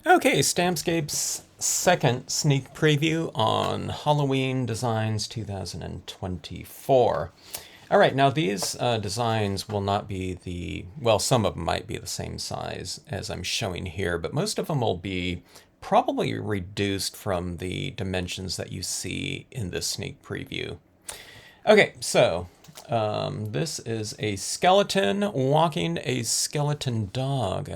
Okay, Stampscapes' second sneak preview on Halloween Designs 2024. All right, now these designs will not be well, some of them might be the same size as I'm showing here, but most of them will be probably reduced from the dimensions that you see in this sneak preview. Okay, so this is a skeleton walking a skeleton dog.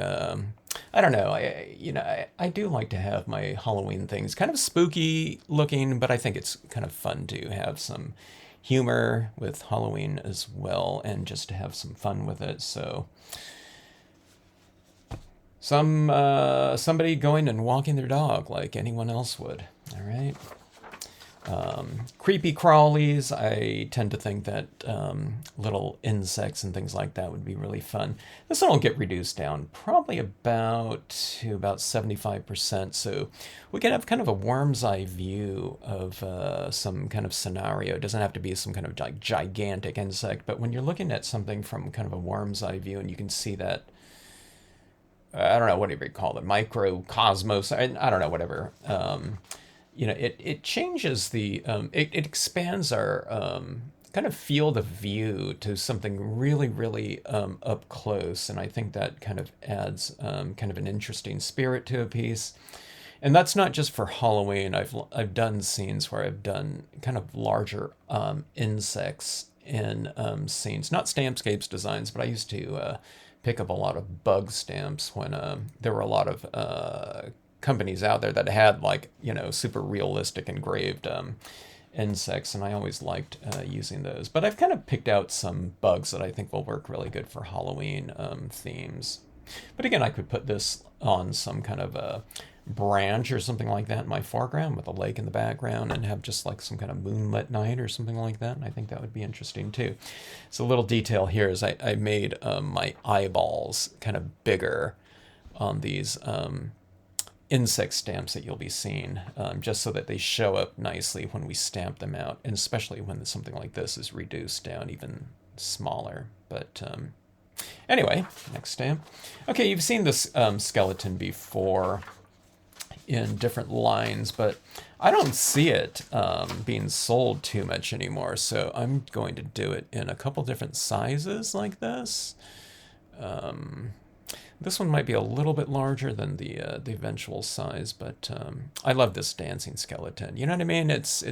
I don't know. I do like to have my Halloween things kind of spooky looking, but I think it's kind of fun to have some humor with Halloween as well, and just to have some fun with it. So, somebody going and walking their dog like anyone else would. All right. Creepy crawlies, I tend to think that little insects and things like that would be really fun. This one will get reduced down probably to about 75%, so we can have kind of a worm's eye view of some kind of scenario. It doesn't have to be some kind of like gigantic insect, but when you're looking at something from kind of a worm's eye view and you can see that, I don't know, what do you call it, microcosmos, I don't know, whatever. It changes it expands our kind of field of view to something really, really up close. And I think that kind of adds kind of an interesting spirit to a piece. And that's not just for Halloween. I've done scenes where I've done kind of larger insects in scenes, not Stampscapes designs, but I used to pick up a lot of bug stamps when there were a lot of companies out there that had super realistic engraved insects, and I always liked using those. But I've kind of picked out some bugs that I think will work really good for Halloween themes. But again, I could put this on some kind of a branch or something like that in my foreground with a lake in the background and have just like some kind of moonlit night or something like that. And I think that would be interesting too. So a little detail here is I made my eyeballs kind of bigger on these insect stamps that you'll be seeing, just so that they show up nicely when we stamp them out, and especially when something like this is reduced down even smaller. But anyway, next stamp. Okay, you've seen this skeleton before in different lines, but I don't see it being sold too much anymore, so I'm going to do it in a couple different sizes like this. This one might be a little bit larger than the eventual size, but I love this dancing skeleton. You know what I mean? It's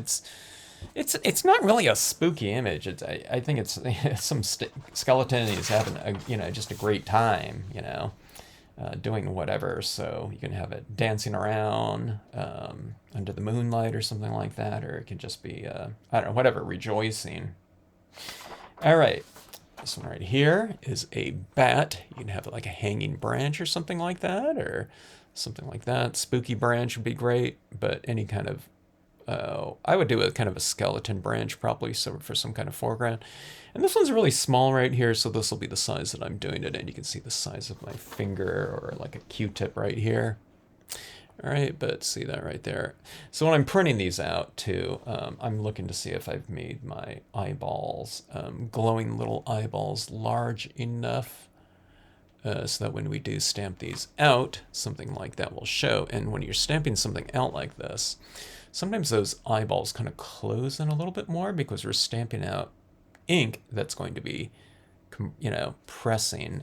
not really a spooky image. I think it's some skeleton. He's having just a great time. Doing whatever. So you can have it dancing around under the moonlight or something like that, or it can just be I don't know, whatever, rejoicing. All right. This one right here is a bat. You can have it like a hanging branch or something like that, or something like that. Spooky branch would be great, but any kind of I would do a kind of a skeleton branch probably, so for some kind of foreground. And this one's really small right here, so this will be the size that I'm doing it in. You can see the size of my finger, or like a Q-tip right here. All right, but see that right there. So when I'm printing these out too, I'm looking to see if I've made my eyeballs, glowing little eyeballs, large enough so that when we do stamp these out, something like that will show. And when you're stamping something out like this, sometimes those eyeballs kind of close in a little bit more because we're stamping out ink that's going to be, pressing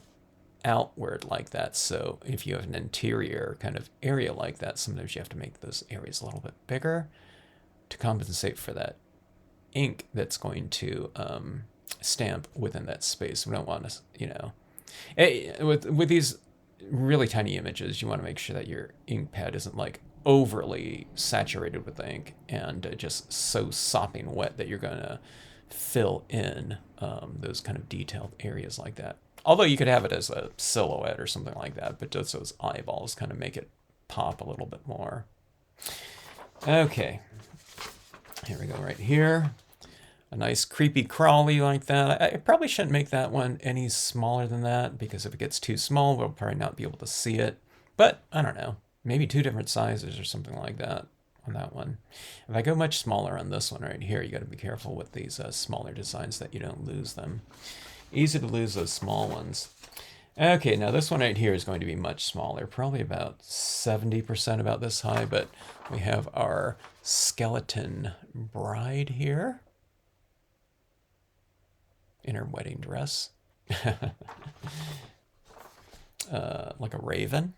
outward like that. So if you have an interior kind of area like that, sometimes you have to make those areas a little bit bigger to compensate for that ink that's going to stamp within that space. We don't want to, with these really tiny images, you want to make sure that your ink pad isn't like overly saturated with ink and just so sopping wet that you're going to fill in those kind of detailed areas like that. Although you could have it as a silhouette or something like that, but just those eyeballs kind of make it pop a little bit more. Okay, here we go right here. A nice creepy crawly like that. I probably shouldn't make that one any smaller than that, because if it gets too small, we'll probably not be able to see it. But I don't know, maybe two different sizes or something like that on that one. If I go much smaller on this one right here, you got to be careful with these smaller designs that you don't lose them. Easy to lose those small ones. Okay, now this one right here is going to be much smaller, probably about 70% about this high, but we have our skeleton bride here in her wedding dress. Like a raven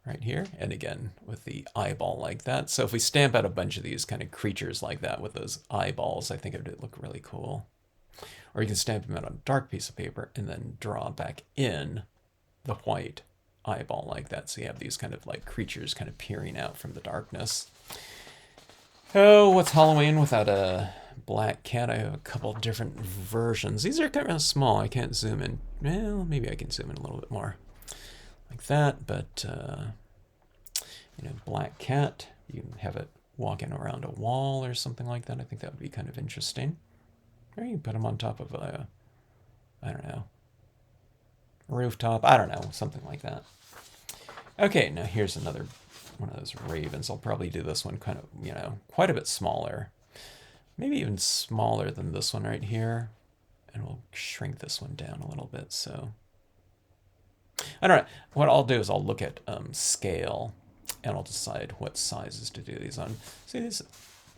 right here. And again, with the eyeball like that. So if we stamp out a bunch of these kind of creatures like that with those eyeballs, I think it would look really cool. Or you can stamp them out on a dark piece of paper and then draw back in the white eyeball like that. So you have these kind of like creatures kind of peering out from the darkness. Oh, what's Halloween without a black cat? I have a couple different versions. These are kind of small. I can't zoom in. Well, maybe I can zoom in a little bit more like that. But, black cat, you can have it walking around a wall or something like that. I think that would be kind of interesting. Or you can put them on top of a, I don't know, rooftop. I don't know, something like that. Okay, now here's another one of those ravens. I'll probably do this one kind of, quite a bit smaller. Maybe even smaller than this one right here. And we'll shrink this one down a little bit. So I don't know. What I'll do is I'll look at scale and I'll decide what sizes to do these on. See, these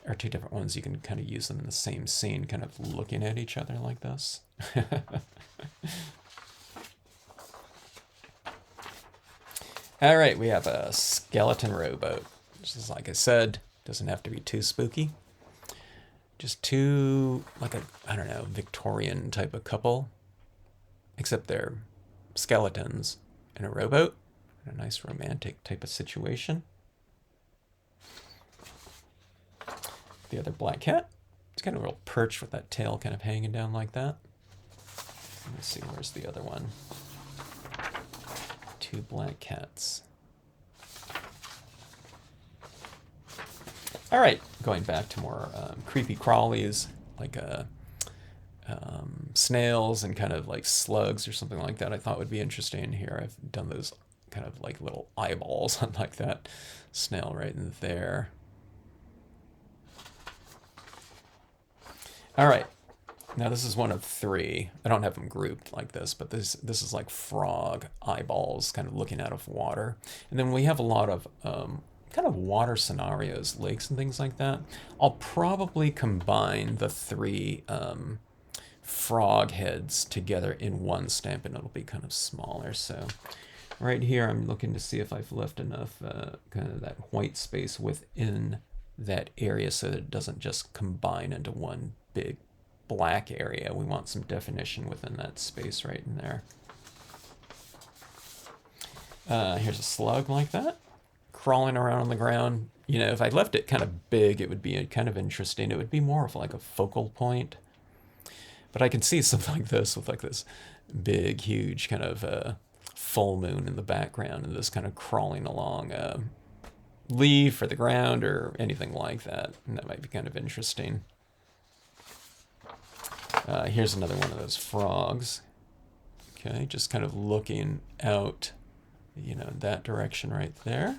are two different ones. You can kind of use them in the same scene, kind of looking at each other like this. All right, we have a skeleton rowboat. This is, like I said, doesn't have to be too spooky. Just two, like a, I don't know, Victorian type of couple. Except they're skeletons in a rowboat. A nice romantic type of situation. The other black cat. It's kind of a real perch with that tail kind of hanging down like that. Let me see, where's the other one? Two black cats. All right, going back to more creepy crawlies, like snails and kind of like slugs or something like that I thought would be interesting here. I've done those kind of like little eyeballs on like that snail right in there. All right, now this is one of three. I don't have them grouped like this, but this is like frog eyeballs kind of looking out of water. And then we have a lot of kind of water scenarios, lakes and things like that. I'll probably combine the three frog heads together in one stamp and it'll be kind of smaller. So right here I'm looking to see if I've left enough kind of that white space within that area so that it doesn't just combine into one big black area. We want some definition within that space right in there. Here's a slug like that, crawling around on the ground. If I left it kind of big, it would be kind of interesting. It would be more of like a focal point. But I can see something like this with like this big, huge kind of full moon in the background and this kind of crawling along leaf or the ground or anything like that. And that might be kind of interesting. Here's another one of those frogs. Okay, just kind of looking out, that direction right there.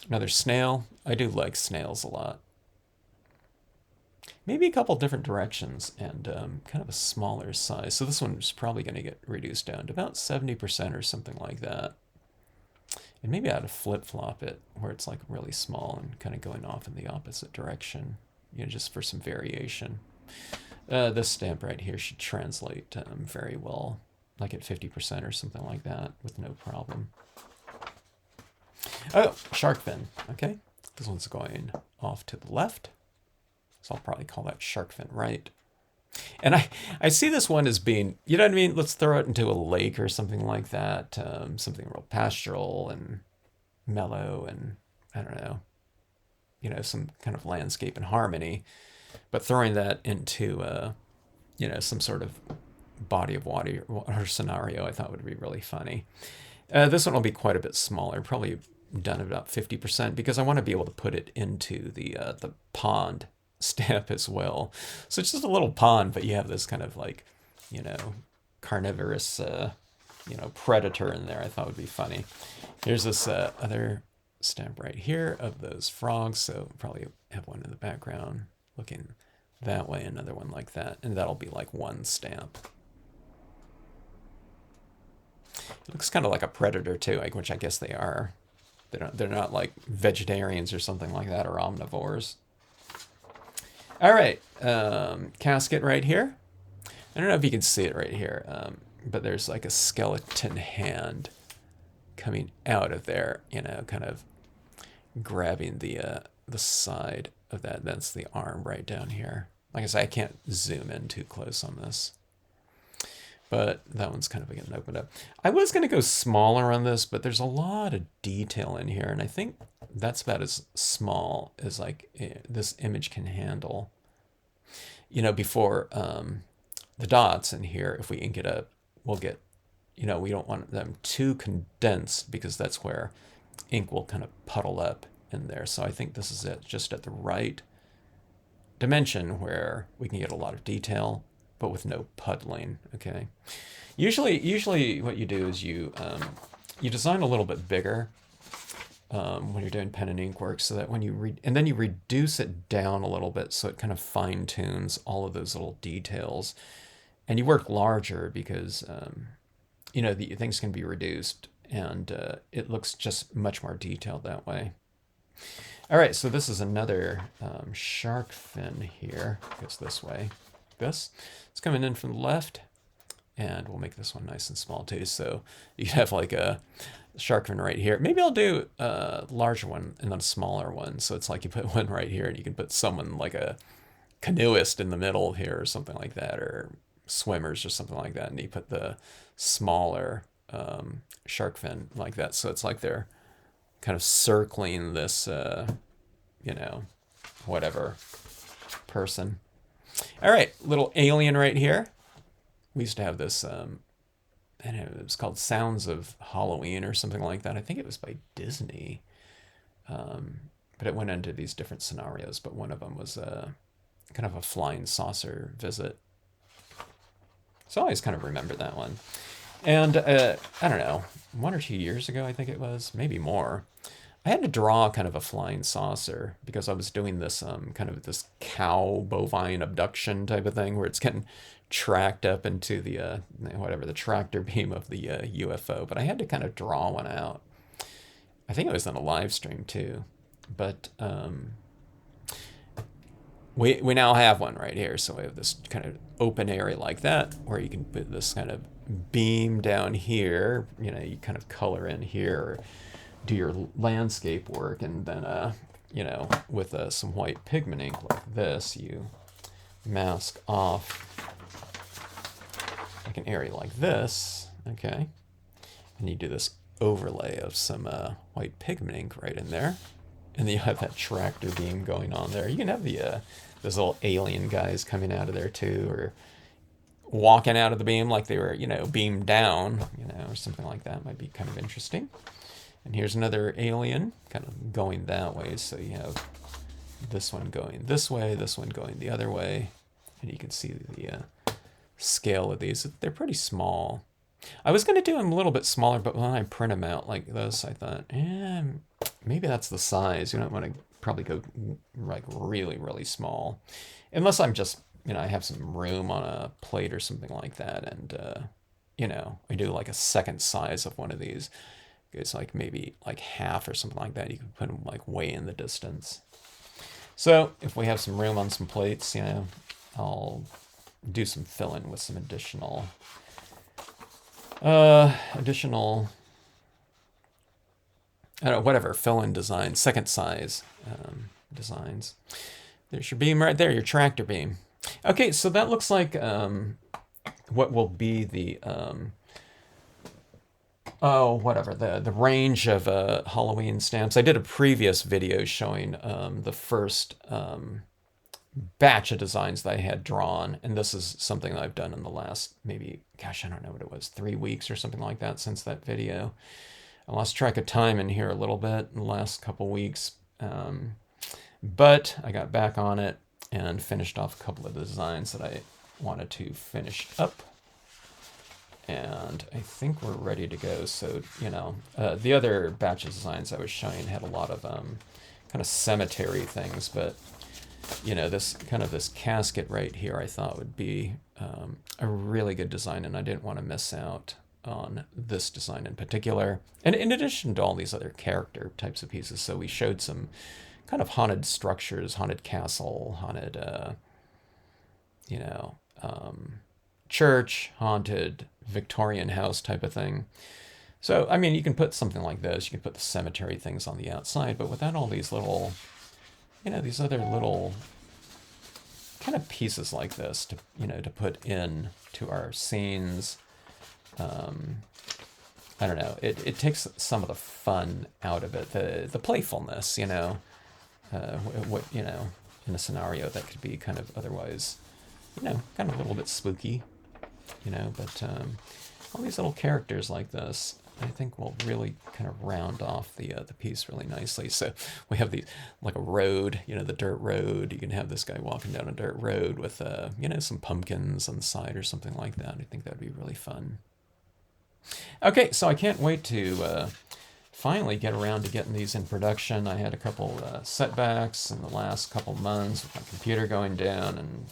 Another snail. I do like snails a lot. Maybe a couple different directions and kind of a smaller size. So this one's probably going to get reduced down to about 70% or something like that. And maybe I ought to flip-flop it where it's like really small and kind of going off in the opposite direction, just for some variation. This stamp right here should translate very well, like at 50% or something like that with no problem. Oh, shark fin. Okay, this one's going off to the left. So I'll probably call that shark fin right. And I see this one as being, you know what I mean? Let's throw it into a lake or something like that. Something real pastoral and mellow and, I don't know, some kind of landscape and harmony. But throwing that into, some sort of body of water scenario I thought would be really funny. This one will be quite a bit smaller, probably done at about 50% because I want to be able to put it into the pond stamp as well. So it's just a little pond, but you have this kind of like, carnivorous, predator in there. I thought would be funny. Here's this other stamp right here of those frogs. So probably have one in the background looking that way, another one like that. And that'll be like one stamp. It looks kind of like a predator too, like, which I guess they are. They're not like vegetarians or something like that, or omnivores. All right, casket right here. I don't know if you can see it right here, but there's like a skeleton hand coming out of there, you know, kind of grabbing the side of that. That's the arm right down here. Like I said, I can't zoom in too close on this, but that one's kind of getting opened up. I was going to go smaller on this, but there's a lot of detail in here, and I think that's about as small as like this image can handle. You know, before the dots in here, if we ink it up, we'll get, you know, we don't want them too condensed because that's where ink will kind of puddle up in there. So I think this is it, just at the right dimension where we can get a lot of detail, but with no puddling. Okay. Usually what you do is you design a little bit bigger when you're doing pen and ink work, so that when you and then you reduce it down a little bit, so it kind of fine tunes all of those little details, and you work larger because you know, the things can be reduced, and it looks just much more detailed that way. All right, so this is another shark fin here. It goes this way. This it's coming in from the left, and we'll make this one nice and small too. So you have like a shark fin right here. Maybe I'll do a larger one and then a smaller one. So it's like you put one right here, and you can put someone like a canoeist in the middle here or something like that, or swimmers or something like that, and you put the smaller shark fin like that. So it's like they're kind of circling this, you know, whatever person. All right, little alien right here. We used to have this, I don't know, it was called Sounds of Halloween or something like that. I think it was by Disney. But it went into these different scenarios, but one of them was kind of a flying saucer visit. So I always kind of remember that one. And I don't know, 1 or 2 years ago, I think it was, maybe more, I had to draw kind of a flying saucer because I was doing this kind of this cow bovine abduction type of thing where it's getting tracked up into the whatever, the tractor beam of the UFO. But I had to kind of draw one out. I think it was on a live stream too. But we now have one right here. So we have this kind of open area like that where you can put this kind of beam down here. You know, you kind of color in here, or do your landscape work, and then you know, with some white pigment ink like this, you mask off like an area like this, okay, and you do this overlay of some white pigment ink right in there, and then you have that tractor beam going on there. You can have the those little alien guys coming out of there too, or walking out of the beam like they were, you know, beamed down, you know, or something like that. Might be kind of interesting. And here's another alien kind of going that way. So you have this one going this way, this one going the other way. And you can see the scale of these. They're pretty small. I was going to do them a little bit smaller, but when I print them out like this, I thought, maybe that's the size. You don't want to probably go like really, really small. Unless I'm just, you know, I have some room on a plate or something like that. And, you know, I do like a second size of one of these. It's like maybe like half or something like that. You can put them like way in the distance. So if we have some room on some plates, you know, I'll do some fill-in with some additional I don't know, whatever, fill-in designs, second size designs. There's your beam right there, your tractor beam. Okay, so that looks like what will be the the range of Halloween stamps. I did a previous video showing the first batch of designs that I had drawn, and this is something that I've done in the last maybe, gosh, I don't know what it was, 3 weeks or something like that since that video. I lost track of time in here a little bit in the last couple weeks, but I got back on it and finished off a couple of the designs that I wanted to finish up. And I think we're ready to go. So, you know, the other batch of designs I was showing had a lot of kind of cemetery things, but, you know, this kind of this casket right here I thought would be a really good design, and I didn't want to miss out on this design in particular. And in addition to all these other character types of pieces, so we showed some kind of haunted structures, haunted castle, haunted, you know, church, haunted Victorian house type of thing. So, I mean, you can put something like this. You can put the cemetery things on the outside, but without all these little, these other little kind of pieces like this to, to put in to our scenes. I don't know. It takes some of the fun out of it, the playfulness, what in a scenario that could be kind of otherwise, kind of a little bit spooky, but all these little characters like this, I think will really kind of round off the piece really nicely. So we have these, like a road, the dirt road. You can have this guy walking down a dirt road with, some pumpkins on the side or something like that. I think that'd be really fun. Okay, so I can't wait to finally get around to getting these in production. I had a couple setbacks in the last couple months with my computer going down and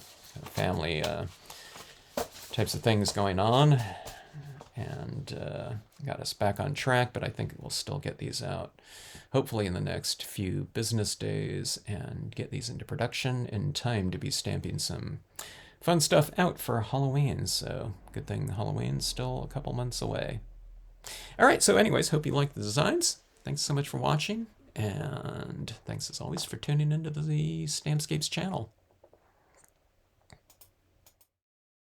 family types of things going on, and got us back on track, but I think we'll still get these out hopefully in the next few business days and get these into production in time to be stamping some fun stuff out for Halloween. So good thing Halloween's still a couple months away. All right, so anyways, hope you like the designs. Thanks so much for watching, and thanks as always for tuning into the Stampscapes channel.